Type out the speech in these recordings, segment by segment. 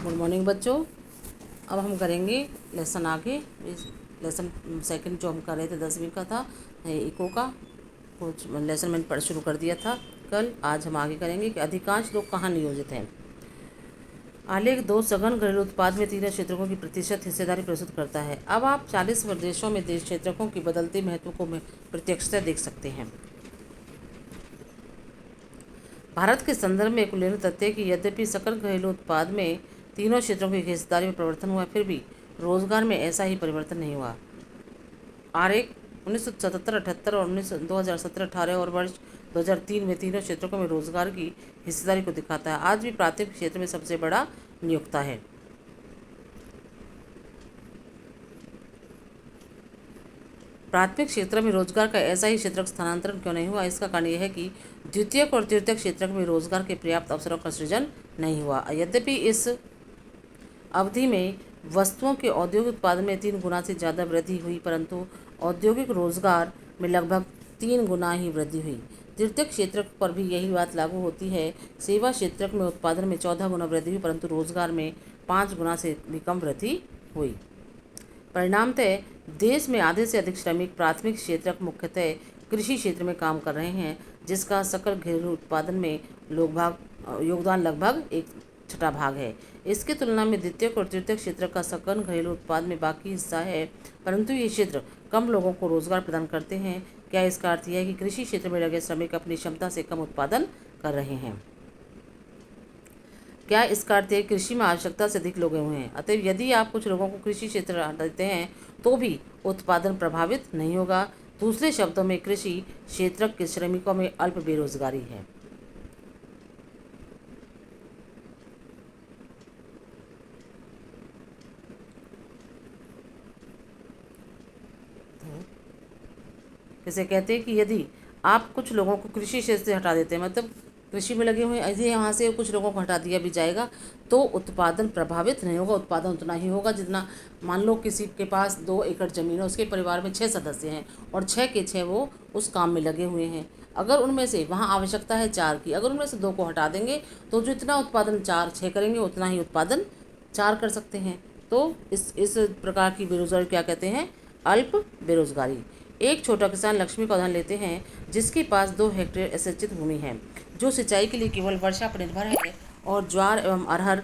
Good morning बच्चों। अब हम करेंगे लेसन आगे। लेसन सेकंड जो हम कर रहे थे 10वीं का था, इको का कुछ लेसन मैंने पढ़ शुरू कर दिया था कल। आज हम आगे करेंगे कि अधिकांश लोग कहाँ नियोजित हैं। आलेख 2 सघन घरेलू उत्पाद में तीनों क्षेत्रकों की प्रतिशत हिस्सेदारी प्रस्तुत करता है। अब आप 40 प्रदेशों में देश क्षेत्रकों की बदलते महत्व को प्रत्यक्षता देख सकते हैं। भारत के संदर्भ में एक उल्लेखनीय तथ्य है कि यद्यपि सकल घरेलू उत्पाद में तीनों क्षेत्रों की हिस्सेदारी में परिवर्तन हुआ, फिर भी रोजगार में ऐसा ही परिवर्तन नहीं हुआ। आरेख 1977-78 और 2017-18 और वर्ष 2003 में तीनों क्षेत्रों में रोजगार की हिस्सेदारी को दिखाता है। आज भी प्राथमिक क्षेत्र में सबसे बड़ा नियोक्ता है। प्राथमिक क्षेत्र में रोजगार का ऐसा ही क्षेत्र स्थानांतरण क्यों नहीं हुआ? इसका कारण यह है कि द्वितीयक और तृतीयक क्षेत्र में रोजगार के पर्याप्त अवसरों का सृजन नहीं हुआ। यद्यपि इस अवधि में वस्तुओं के औद्योगिक उत्पादन में 3 गुना से ज़्यादा वृद्धि हुई, परंतु औद्योगिक रोजगार में लगभग 3 गुना ही वृद्धि हुई। तृतीयक क्षेत्र पर भी यही बात लागू होती है। सेवा क्षेत्र में उत्पादन में 14 गुना वृद्धि हुई, परंतु रोजगार में 5 गुना से भी कम वृद्धि हुई। परिणामतः देश में आधे से अधिक श्रमिक प्राथमिक क्षेत्र मुख्यतः कृषि क्षेत्र में काम कर रहे हैं, जिसका सकल घरेलू उत्पादन में योगदान लगभग 1/6 भाग है। इसकी तुलना में द्वितीयक और तृतीयक क्षेत्र का सकल घरेलू उत्पाद में बाकी हिस्सा है, परंतु ये क्षेत्र कम लोगों को रोजगार प्रदान करते हैं। क्या इसका अर्थ यह है कि कृषि क्षेत्र में लगे श्रमिक अपनी क्षमता से कम उत्पादन कर रहे हैं? क्या इसका अर्थ है कृषि में आवश्यकता से अधिक लोग हुए हैं? अतः यदि आप कुछ लोगों को कृषि क्षेत्र हटा देते हैं तो भी उत्पादन प्रभावित नहीं होगा। दूसरे शब्दों में कृषि क्षेत्र के श्रमिकों में अल्प बेरोजगारी है। जैसे कहते हैं कि यदि आप कुछ लोगों को कृषि क्षेत्र से हटा देते हैं, मतलब कृषि में लगे हुए हैं, यदि यहाँ से कुछ लोगों को हटा दिया भी जाएगा तो उत्पादन प्रभावित नहीं होगा। उत्पादन उतना ही होगा जितना, मान लो किसी के पास 2 एकड़ ज़मीन है, उसके परिवार में 6 सदस्य हैं और 6 के 6 वो उस काम में लगे हुए हैं। अगर उनमें से वहाँ आवश्यकता है 4 की, अगर उनमें से 2 को हटा देंगे तो जो इतना उत्पादन 6 करेंगे उतना ही उत्पादन 4 कर सकते हैं। तो इस प्रकार की बेरोजगारी क्या कहते हैं? अल्प बेरोजगारी। एक छोटा किसान लक्ष्मी का उदाहरण लेते हैं, जिसके पास 2 हेक्टेयर सिंचित भूमि है, जो सिंचाई के लिए केवल वर्षा पर निर्भर है और ज्वार एवं अरहर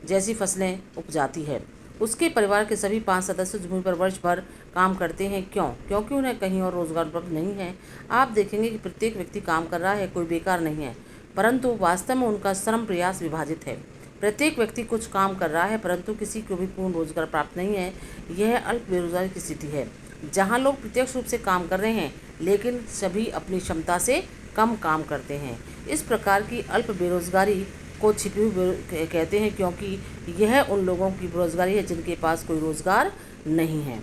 जैसी फसलें उपजाती है। उसके परिवार के सभी 5 सदस्य भूमि पर वर्ष भर काम करते हैं। क्यों? क्योंकि उन्हें कहीं और रोजगार उपलब्ध नहीं है। आप देखेंगे कि प्रत्येक व्यक्ति काम कर रहा है, कोई बेकार नहीं है, परंतु वास्तव में उनका श्रम प्रयास विभाजित है। प्रत्येक व्यक्ति कुछ काम कर रहा है, परंतु किसी को भी पूर्ण रोजगार प्राप्त नहीं है। यह अल्प बेरोजगारी की स्थिति है, जहाँ लोग प्रत्यक्ष रूप से काम कर रहे हैं लेकिन सभी अपनी क्षमता से कम काम करते हैं। इस प्रकार की अल्प बेरोजगारी को छिपी हुई कहते हैं, क्योंकि यह उन लोगों की बेरोजगारी है जिनके पास कोई रोजगार नहीं है।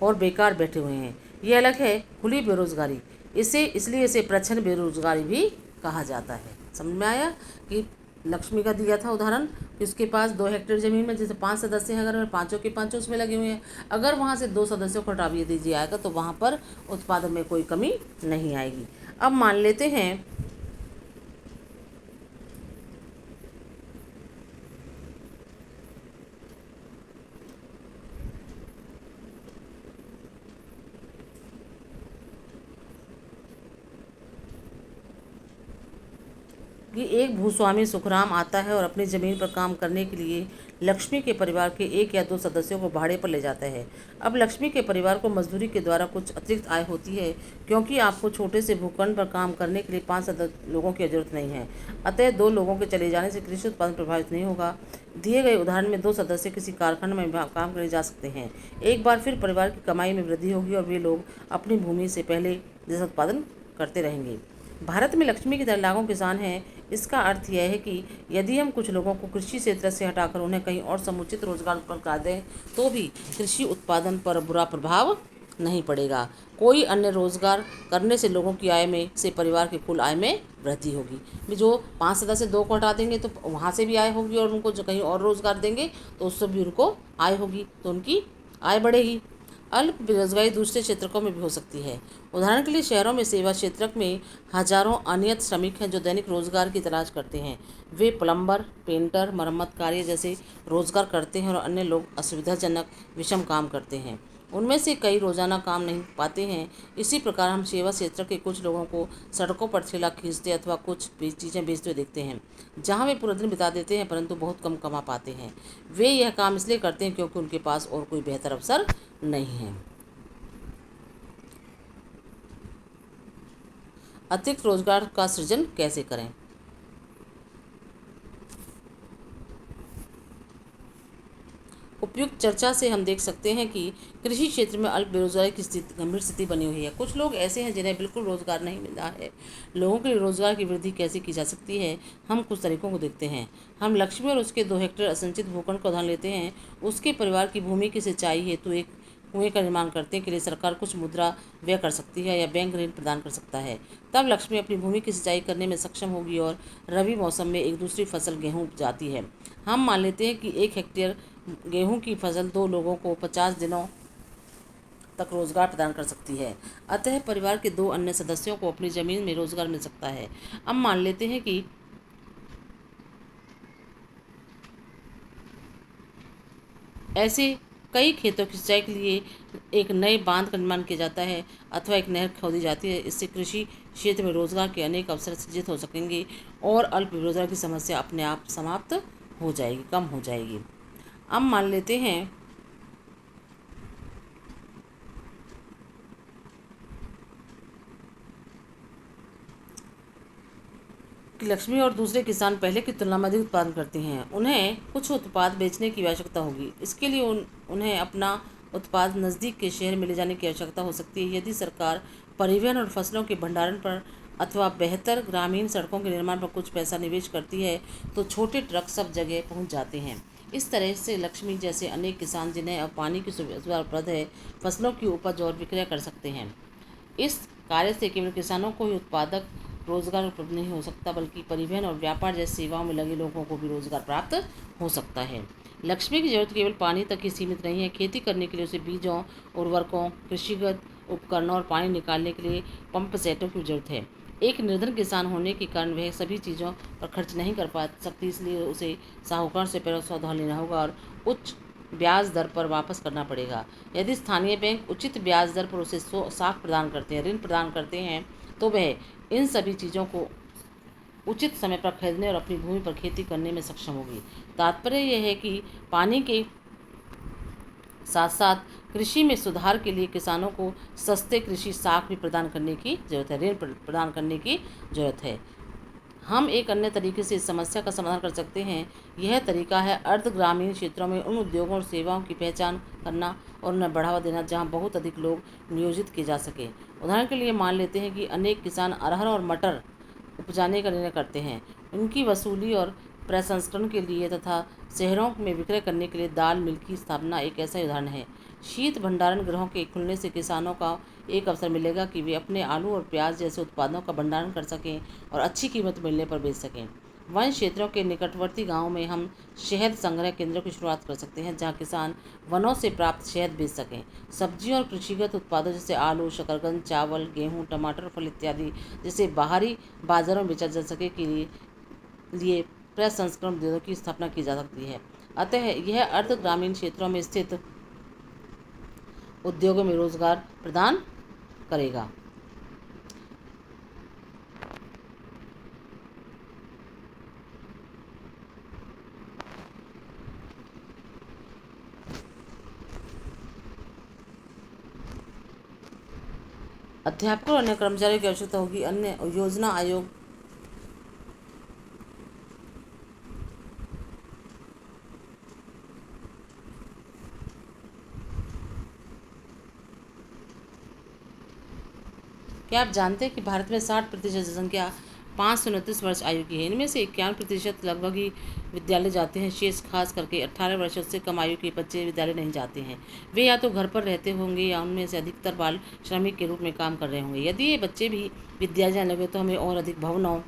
और बेकार बैठे हुए हैं। यह अलग है खुली बेरोजगारी। इसलिए इसे प्रच्छन्न बेरोजगारी भी कहा जाता है। समझ में आया कि लक्ष्मी का दिया था उदाहरण कि उसके पास 2 हेक्टेयर ज़मीन में जैसे 5 सदस्य हैं, अगर पाँचों के पाँचों उसमें लगे हुए हैं, अगर वहाँ से 2 सदस्यों को हटा भी दीजिए आएगा तो वहाँ पर उत्पादन में कोई कमी नहीं आएगी। अब मान लेते हैं कि एक भूस्वामी सुखराम आता है और अपनी ज़मीन पर काम करने के लिए लक्ष्मी के परिवार के 1 या 2 सदस्यों को भाड़े पर ले जाता है। अब लक्ष्मी के परिवार को मजदूरी के द्वारा कुछ अतिरिक्त आय होती है, क्योंकि आपको छोटे से भूखंड पर काम करने के लिए 5 लोगों की जरूरत नहीं है। अतः 2 लोगों के चले जाने से कृषि उत्पादन प्रभावित नहीं होगा। दिए गए उदाहरण में 2 सदस्य किसी कारखाने में काम करने जा सकते हैं। एक बार फिर परिवार की कमाई में वृद्धि होगी और वे लोग अपनी भूमि से पहले जैसा उत्पादन करते रहेंगे। भारत में लक्ष्मी की तरह लाखों किसान हैं। इसका अर्थ यह है कि यदि हम कुछ लोगों को कृषि क्षेत्र से हटाकर उन्हें कहीं और समुचित रोजगार उपलब्ध करा दें तो भी कृषि उत्पादन पर बुरा प्रभाव नहीं पड़ेगा। कोई अन्य रोजगार करने से लोगों की आय में से परिवार की कुल आय में वृद्धि होगी। जो 5 सदस्य 2 को हटा देंगे तो वहाँ से भी आय होगी, और उनको जो कहीं और रोजगार देंगे तो उससे भी उनको आय होगी, तो उनकी आय बढ़ेगी। अल्प बेरोजगारी दूसरे क्षेत्रों में भी हो सकती है। उदाहरण के लिए शहरों में सेवा क्षेत्र में हजारों अनियत श्रमिक हैं जो दैनिक रोजगार की तलाश करते हैं। वे प्लम्बर, पेंटर, मरम्मत कार्य जैसे रोजगार करते हैं और अन्य लोग असुविधाजनक विषम काम करते हैं। उनमें से कई रोजाना काम नहीं पाते हैं। इसी प्रकार हम सेवा क्षेत्र के कुछ लोगों को सड़कों पर ठेला खींचते अथवा कुछ चीज़ें बेचते हुए देखते हैं, जहां वे पूरा दिन बिता देते हैं परंतु बहुत कम कमा पाते हैं। वे यह काम इसलिए करते हैं क्योंकि उनके पास और कोई बेहतर अवसर नहीं है। अतिरिक्त रोजगार का सृजन कैसे करें? उपयुक्त चर्चा से हम देख सकते हैं कि कृषि क्षेत्र में अल्प बेरोजगारी की स्थिति गंभीर स्थिति बनी हुई है। कुछ लोग ऐसे हैं जिन्हें बिल्कुल रोजगार नहीं मिल रहा है। लोगों के लिए रोजगार की वृद्धि कैसे की जा सकती है, हम कुछ तरीकों को देखते हैं। हम लक्ष्मी और उसके 2 हेक्टेयर असंचित भूखंड का उदाहरण लेते हैं। उसके परिवार की भूमि की सिंचाई हेतु एक कुएं का निर्माण करने के लिए सरकार कुछ मुद्रा व्यय कर सकती है या बैंक ऋण प्रदान कर सकता है। तब लक्ष्मी अपनी भूमि की सिंचाई करने में सक्षम होगी और रबी मौसम में एक दूसरी फसल गेहूं उपजाती है। हम मान लेते हैं कि 1 हेक्टेयर गेहूं की फसल 2 लोगों को 50 दिनों तक रोजगार प्रदान कर सकती है। अतः परिवार के 2 अन्य सदस्यों को अपनी जमीन में रोजगार मिल सकता है। अब मान लेते हैं कि ऐसे कई खेतों की सिंचाई के लिए एक नए बांध का निर्माण किया जाता है अथवा एक नहर खोदी जाती है। इससे कृषि क्षेत्र में रोजगार के अनेक अवसर सृजित हो सकेंगे और अल्प बेरोजगार की समस्या अपने आप समाप्त हो जाएगी, कम हो जाएगी। अब मान लेते हैं कि लक्ष्मी और दूसरे किसान पहले की तुलना में अधिक उत्पादन करते हैं। उन्हें कुछ उत्पाद बेचने की आवश्यकता होगी। इसके लिए उन्हें अपना उत्पाद नज़दीक के शहर में ले जाने की आवश्यकता हो सकती है। यदि सरकार परिवहन और फसलों के भंडारण पर अथवा बेहतर ग्रामीण सड़कों के निर्माण पर कुछ पैसा निवेश करती है तो छोटे ट्रक सब जगह पहुंच जाते हैं। इस तरह से लक्ष्मी जैसे अनेक किसान जिन्हें अब पानी की सुविधा उपलब्ध है, फसलों की उपज और विक्रय कर सकते हैं। इस कार्य से केवल किसानों को ही उत्पादक रोजगार उपलब्ध नहीं हो सकता बल्कि परिवहन और व्यापार जैसी सेवाओं में लगे लोगों को भी रोजगार प्राप्त हो सकता है। लक्ष्मी की जरूरत केवल पानी तक ही सीमित नहीं है। खेती करने के लिए उसे बीजों, उर्वरकों, कृषिगत उपकरणों और पानी निकालने के लिए पंप सेटों की जरूरत है। एक निर्धन किसान होने के कारण वह सभी चीज़ों पर खर्च नहीं कर पा सकती, इसलिए उसे साहूकार से पैसा उधार लेना होगा और उच्च ब्याज दर पर वापस करना पड़ेगा। यदि स्थानीय बैंक उचित ब्याज दर पर उसे साख प्रदान करते हैं, ऋण प्रदान करते हैं, तो वह इन सभी चीज़ों को उचित समय पर खरीदने और अपनी भूमि पर खेती करने में सक्षम होगी। तात्पर्य यह है कि पानी के साथ साथ कृषि में सुधार के लिए किसानों को सस्ते कृषि साख भी प्रदान करने की जरूरत है, ऋण प्रदान करने की जरूरत है। हम एक अन्य तरीके से इस समस्या का समाधान कर सकते हैं। यह तरीका है अर्ध ग्रामीण क्षेत्रों में उन उद्योगों और सेवाओं की पहचान करना और उन्हें बढ़ावा देना जहां बहुत अधिक लोग नियोजित किए जा सके। उदाहरण के लिए मान लेते हैं कि अनेक किसान अरहर और मटर उपजाने का निर्णय करते हैं। उनकी वसूली और प्रसंस्करण के लिए तथा शहरों में विक्रय करने के लिए दाल मिल की स्थापना एक ऐसा उदाहरण है। शीत भंडारण गृहों के खुलने से किसानों का एक अवसर मिलेगा कि वे अपने आलू और प्याज जैसे उत्पादों का भंडारण कर सकें और अच्छी कीमत मिलने पर बेच सकें। वन क्षेत्रों के निकटवर्ती गांवों में हम शहद संग्रह केंद्रों की शुरुआत कर सकते हैं जहां किसान वनों से प्राप्त शहद बेच सकें। सब्जियों और कृषिगत उत्पादों जैसे आलू, शकरकंद, चावल, गेहूं, टमाटर, फल इत्यादि जैसे बाहरी बाजारों में बेचा जा सके के लिए प्रसंस्करण उद्योगों की स्थापना की जा सकती है। अतः यह अर्ध ग्रामीण क्षेत्रों में स्थित उद्योगों में रोजगार प्रदान करेगा। अध्यापकों और अन्य कर्मचारियों की आवश्यकता होगी। अन्य योजना आयोग क्या आप जानते हैं कि भारत में 60% जनसंख्या 5 से 29 वर्ष आयु की है? इनमें से 51% लगभग ही विद्यालय जाते हैं। शेष खास करके 18 वर्षों से कम आयु के बच्चे विद्यालय नहीं जाते हैं। वे या तो घर पर रहते होंगे या उनमें से अधिकतर बाल श्रमिक के रूप में काम कर रहे होंगे। यदि ये बच्चे भी विद्यालय जाने लगे तो हमें और अधिक भवनों,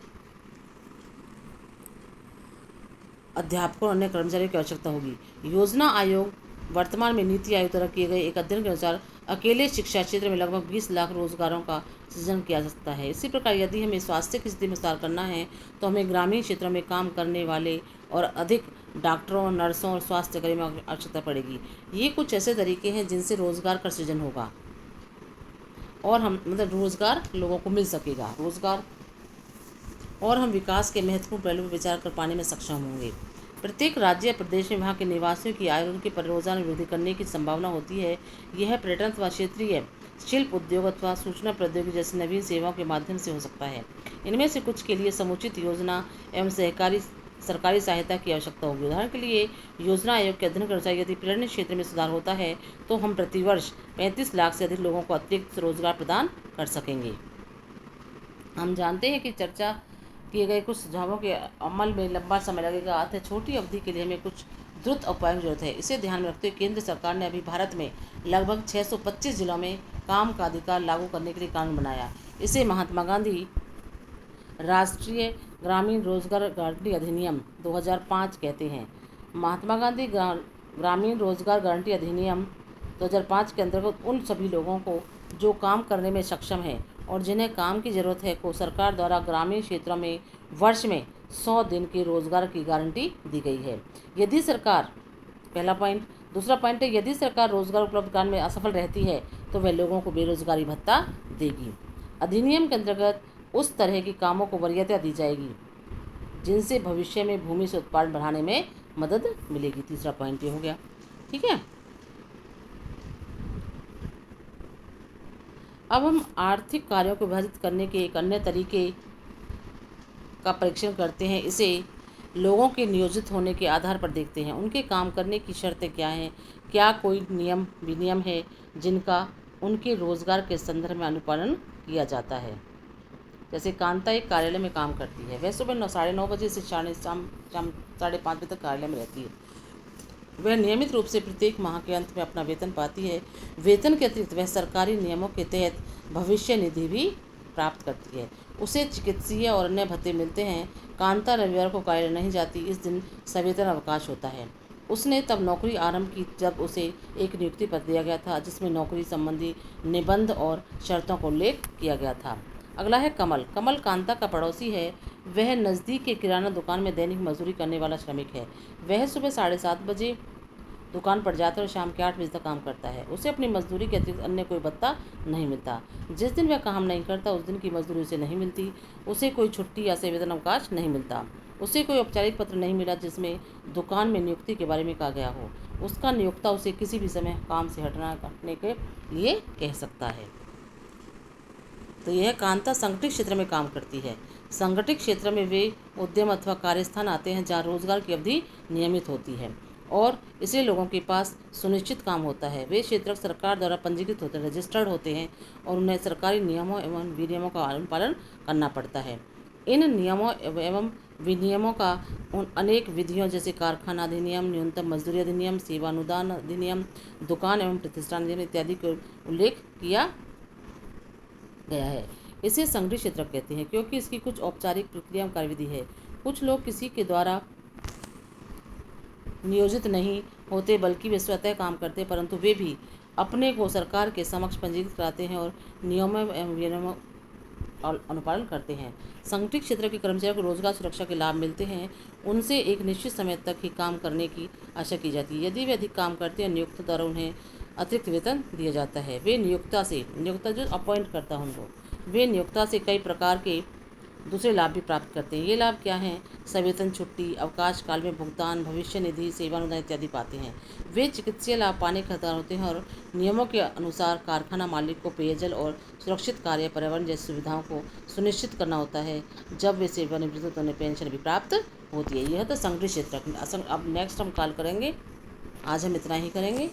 अध्यापकों और अन्य कर्मचारियों की आवश्यकता होगी। योजना आयोग वर्तमान में नीति आयोग द्वारा किए गए एक अध्ययन के अनुसार अकेले शिक्षा क्षेत्र में लगभग 20 लाख रोजगारों का सृजन किया जा सकता है। इसी प्रकार यदि हमें स्वास्थ्य की स्थिति में सुधार करना है तो हमें ग्रामीण क्षेत्रों में काम करने वाले और अधिक डॉक्टरों, नर्सों और स्वास्थ्य कर्मियों की आवश्यकता पड़ेगी। ये कुछ ऐसे तरीके हैं जिनसे रोजगार का सृजन होगा और हम रोजगार लोगों को मिल सकेगा रोजगार, और हम विकास के महत्वपूर्ण पहलू पर विचार कर पाने में सक्षम होंगे। प्रत्येक राज्य या प्रदेश में वहाँ के निवासियों की आय और उनके रोजगार में वृद्धि करने की संभावना होती है। यह पर्यटन अथवा क्षेत्रीय शिल्प उद्योग अथवा सूचना प्रौद्योगिकी जैसी नवीन सेवाओं के माध्यम से हो सकता है। इनमें से कुछ के लिए समुचित योजना एवं सरकारी सहायता की आवश्यकता होगी। उदाहरण के लिए योजना आयोग के अध्ययन के अनुसार यदि पर्यटन क्षेत्र में सुधार होता है तो हम प्रतिवर्ष 35 लाख से अधिक लोगों को अतिरिक्त रोजगार प्रदान कर सकेंगे। हम जानते हैं कि चर्चा किए गए कुछ सुझावों के अमल में लंबा समय लगेगा, अतः छोटी अवधि के लिए हमें कुछ द्रुत उपायों की जरूरत है। इसे ध्यान में रखते हुए केंद्र सरकार ने अभी भारत में लगभग 625 जिलों में काम का अधिकार लागू करने के लिए कानून बनाया। इसे महात्मा गांधी राष्ट्रीय ग्रामीण रोजगार गारंटी अधिनियम 2005 कहते हैं। महात्मा गांधी ग्रामीण रोजगार गारंटी अधिनियम 2005 के अंतर्गत उन सभी लोगों को जो काम करने में सक्षम हैं और जिन्हें काम की ज़रूरत है को सरकार द्वारा ग्रामीण क्षेत्रों में वर्ष में 100 दिन के रोजगार की गारंटी दी गई है। यदि सरकार, पहला पॉइंट। दूसरा पॉइंट है, यदि सरकार रोजगार उपलब्ध कराने में असफल रहती है तो वह लोगों को बेरोजगारी भत्ता देगी। अधिनियम के अंतर्गत उस तरह के कामों को वरीयता दी जाएगी जिनसे भविष्य में भूमि से उत्पादन बढ़ाने में मदद मिलेगी। तीसरा पॉइंट ये हो गया। ठीक है, अब हम आर्थिक कार्यों को विभाजित करने के एक अन्य तरीके का परीक्षण करते हैं। इसे लोगों के नियोजित होने के आधार पर देखते हैं। उनके काम करने की शर्तें क्या हैं, क्या कोई नियम विनियम है जिनका उनके रोजगार के संदर्भ में अनुपालन किया जाता है। जैसे कांता एक कार्यालय में काम करती है, वह सुबह 9:30 बजे से शाम 5:30 बजे तक कार्यालय में रहती है। वह नियमित रूप से प्रत्येक माह के अंत में अपना वेतन पाती है। वेतन के अतिरिक्त वह सरकारी नियमों के तहत भविष्य निधि भी प्राप्त करती है। उसे चिकित्सीय और अन्य भत्ते मिलते हैं। कांता रविवार को कार्यालय नहीं जाती, इस दिन सवेतन अवकाश होता है। उसने तब नौकरी आरंभ की जब उसे एक नियुक्ति पत्र दिया गया था जिसमें नौकरी संबंधी निबंध और शर्तों का उल्लेख किया गया था। अगला है कमल। कमल कांता का पड़ोसी है। वह नज़दीक के किराना दुकान में दैनिक मजदूरी करने वाला श्रमिक है। वह सुबह 7:30 बजे दुकान पर जाता है और शाम के 8 बजे तक काम करता है। उसे अपनी मजदूरी के अतिरिक्त अन्य कोई भत्ता नहीं मिलता। जिस दिन वह काम नहीं करता उस दिन की मजदूरी उसे नहीं मिलती। उसे कोई छुट्टी या सेवेतन अवकाश नहीं मिलता। उसे कोई औपचारिक पत्र नहीं मिला जिसमें दुकान में नियुक्ति के बारे में कहा गया हो। उसका नियोक्ता उसे किसी भी समय काम से हटने के लिए कह सकता है। तो यह कांता संगठित क्षेत्र में काम करती है। संगठित क्षेत्र में वे उद्यम अथवा कार्यस्थान आते हैं जहाँ रोजगार की अवधि नियमित होती है और इसलिए लोगों के पास सुनिश्चित काम होता है। वे क्षेत्र सरकार द्वारा पंजीकृत होते हैं, रजिस्टर्ड होते हैं और उन्हें सरकारी नियमों एवं विनियमों का अनुपालन करना पड़ता है। इन नियमों एवं विनियमों का उन अनेक विधियों जैसे कारखाना अधिनियम, न्यूनतम मजदूरी अधिनियम, सेवा अनुदान अधिनियम, दुकान एवं प्रतिष्ठान अधिनियम इत्यादि का उल्लेख किया गया है। इसे संगठित क्षेत्र कहते हैं क्योंकि इसकी कुछ औपचारिक प्रक्रिया एवं कार्यविधि है। कुछ लोग किसी के द्वारा नियोजित नहीं होते बल्कि वे स्वतः काम करते, परंतु वे भी अपने को सरकार के समक्ष पंजीकृत कराते हैं और नियमों एवं विनियमों अनुपालन करते हैं। संगठित क्षेत्र के कर्मचारियों को रोजगार सुरक्षा के लाभ मिलते हैं। उनसे एक निश्चित समय तक ही काम करने की आशा की जाती है। यदि वे अधिक काम करते हैं नियोक्ता द्वारा उन्हें अतिरिक्त वेतन दिया जाता है। वे नियोक्ता जो अपॉइंट करता है उनको, वे नियोक्ता से कई प्रकार के दूसरे लाभ भी प्राप्त करते हैं। ये लाभ क्या हैं? सवेतन छुट्टी, अवकाश काल में भुगतान, भविष्य निधि, सेवानुदान इत्यादि पाते हैं। वे चिकित्सीय लाभ पाने के हकदार होते हैं और नियमों के अनुसार कारखाना मालिक को पेयजल और सुरक्षित कार्य पर्यावरण जैसी सुविधाओं को सुनिश्चित करना होता है। जब वे सेवानिवृत्त होते उन्हें पेंशन भी प्राप्त होती है। यह तो संगठित क्षेत्र। अब नेक्स्ट हम कॉल करेंगे। आज हम इतना ही करेंगे।